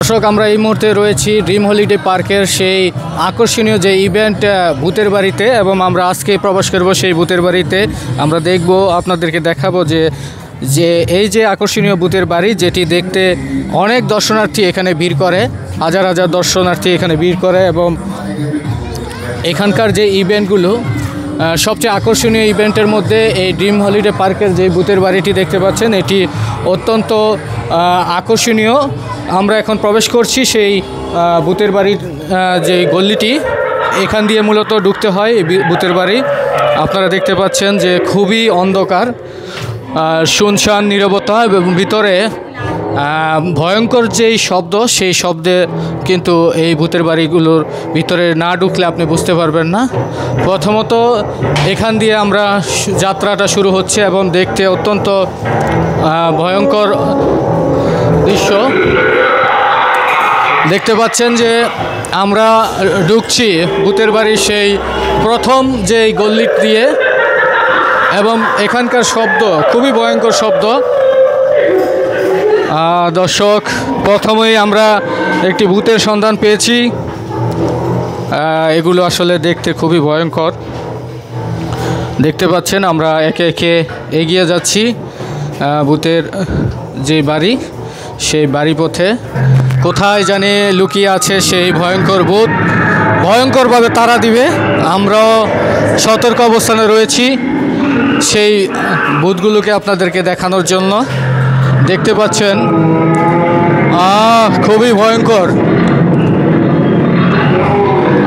দর্শক, আমরা এই মুহূর্তে রয়েছি ড্রিম হলিডে পার্কের সেই আকর্ষণীয় যে ইভেন্ট ভূতের বাড়িতে, এবং আমরা আজকে প্রবেশ করব সেই ভূতের বাড়িতে। আমরা দেখব, আপনাদেরকে দেখাবো যে এই যে আকর্ষণীয় ভূতের বাড়ি, যেটি দেখতে অনেক দর্শনার্থী এখানে ভিড় করে, হাজার হাজার দর্শনার্থী এখানে ভিড় করে। এবং এখানকার যে ইভেন্টগুলো, সবচেয়ে আকর্ষণীয় ইভেন্টের মধ্যে এই ড্রিম হলিডে পার্কের যে ভূতের বাড়িটি দেখতে পাচ্ছেন, এটি অত্যন্ত আকর্ষণীয়। আমরা এখন প্রবেশ করছি সেই ভূতের বাড়ির যে গল্লিটি, এখান দিয়ে মূলত ঢুকতে হয় এই ভূতের বাড়ি। আপনারা দেখতে পাচ্ছেন যে খুবই অন্ধকার, শুনশান নীরবতা, এবং ভিতরে ভয়ঙ্কর যেই শব্দ, সেই শব্দে কিন্তু এই ভূতের বাড়িগুলোর ভিতরে না ঢুকলে আপনি বুঝতে পারবেন না। প্রথমত এখান দিয়ে আমরা যাত্রাটা শুরু হচ্ছে, এবং দেখতে অত্যন্ত ভয়ঙ্কর দৃশ্য দেখতে পাচ্ছেন যে আমরা ঢুকছি ভূতের বাড়ির সেই প্রথম যেই গল্লি দিয়ে, এবং এখানকার শব্দ খুবই ভয়ঙ্কর শব্দ। দর্শক, প্রথমেই আমরা একটি ভূতের সন্ধান পেয়েছি। এগুলো আসলে দেখতে খুবই ভয়ঙ্কর। দেখতে পাচ্ছেন আমরা একে একে এগিয়ে যাচ্ছি ভূতের যে বাড়ি, সেই বাড়ি পথে কোথায় জানি লুকিয়ে আছে সেই ভয়ঙ্কর ভূত, ভয়ঙ্করভাবে তাড়া দিবে। আমরাও সতর্ক অবস্থানে রয়েছি সেই ভূতগুলোকে আপনাদেরকে দেখানোর জন্য। দেখতে পাচ্ছেন খুবই ভয়ঙ্কর।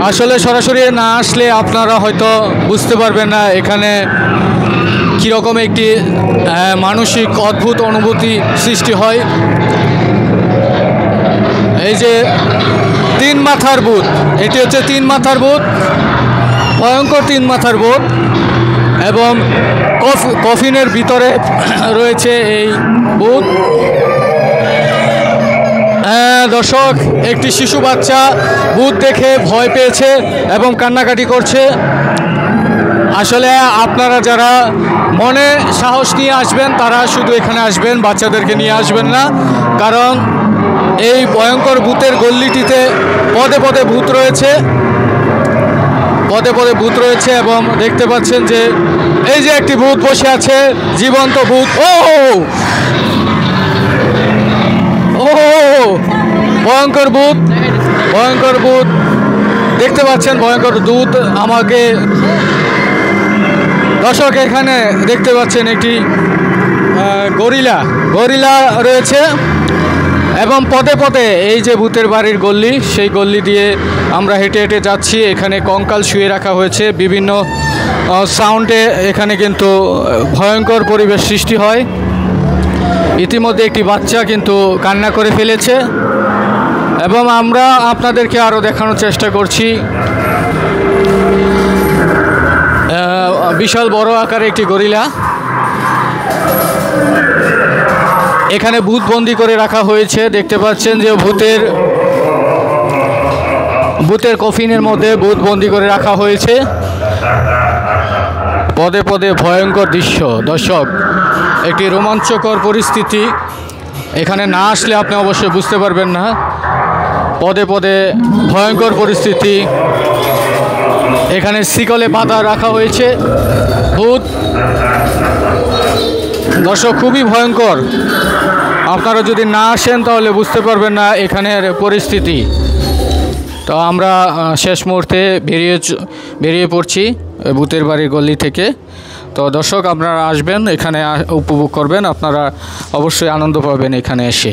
আসলে সরাসরি না আসলে আপনারা হয়তো বুঝতে পারবেন না এখানে কীরকম একটি মানসিক অদ্ভুত অনুভূতি সৃষ্টি হয়। এই যে তিন মাথার ভূত, এটি হচ্ছে তিন মাথার ভূত, ভয়ঙ্কর তিন মাথার ভূত, এবং কফিনের ভিতরে রয়েছে এই ভূত। দর্শক, একটি শিশু বাচ্চা ভূত দেখে ভয় পেয়েছে এবং কান্নাকাটি করছে। আসলে আপনারা যারা মনে সাহস নিয়ে আসবেন, তারা শুধু এখানে আসবেন, বাচ্চাদেরকে নিয়ে আসবেন না, কারণ এই ভয়ঙ্কর ভূতের গল্লিটিতে পদে পদে ভূত রয়েছে, পদে পদে ভূত রয়েছে। এবং দেখতে পাচ্ছেন যে এই যে একটি ভূত বসে আছে, জীবন্ত ভূত। ও ভয়ঙ্কর ভূত, ভয়ঙ্কর ভূত দেখতে পাচ্ছেন, ভয়ঙ্কর দূত আমাকে। দর্শক, এখানে দেখতে পাচ্ছেন একটি গরিলা রয়েছে, এবং পদে পদে এই যে ভূতের বাড়ির গল্লি, সেই গল্লি দিয়ে আমরা হেঁটে হেঁটে যাচ্ছি। এখানে কঙ্কাল শুয়ে রাখা হয়েছে, বিভিন্ন সাউন্ডে এখানে কিন্তু ভয়ঙ্কর পরিবেশ সৃষ্টি হয়। ইতিমধ্যে একটি বাচ্চা কিন্তু কান্না করে ফেলেছে, এবং আমরা আপনাদেরকে আরও দেখানোর চেষ্টা করছি। বিশাল বড় আকারে একটি গরিলা, এখানে ভূত বন্দি করে রাখা হয়েছে। দেখতে পাচ্ছেন যে ভূতের কফিনের মধ্যে ভূত বন্দি করে রাখা হয়েছে। পদে পদে ভয়ঙ্কর দৃশ্য। দর্শক, একটি রোমাঞ্চকর পরিস্থিতি। এখানে না আসলে আপনি অবশ্যই বুঝতে পারবেন না। পদে পদে ভয়ঙ্কর পরিস্থিতি। এখানে শিকলে বাঁধা রাখা হয়েছে ভূত। দর্শক, খুবই ভয়ঙ্কর। আপনারা যদি না আসেন তাহলে বুঝতে পারবেন না এখানের পরিস্থিতি। তো আমরা শেষ মুহূর্তে বেরিয়ে পড়ছি ভূতের বাড়ির গল্লি থেকে। তো দর্শক, আপনারা আসবেন, এখানে উপভোগ করবেন, আপনারা অবশ্যই আনন্দ পাবেন এখানে এসে।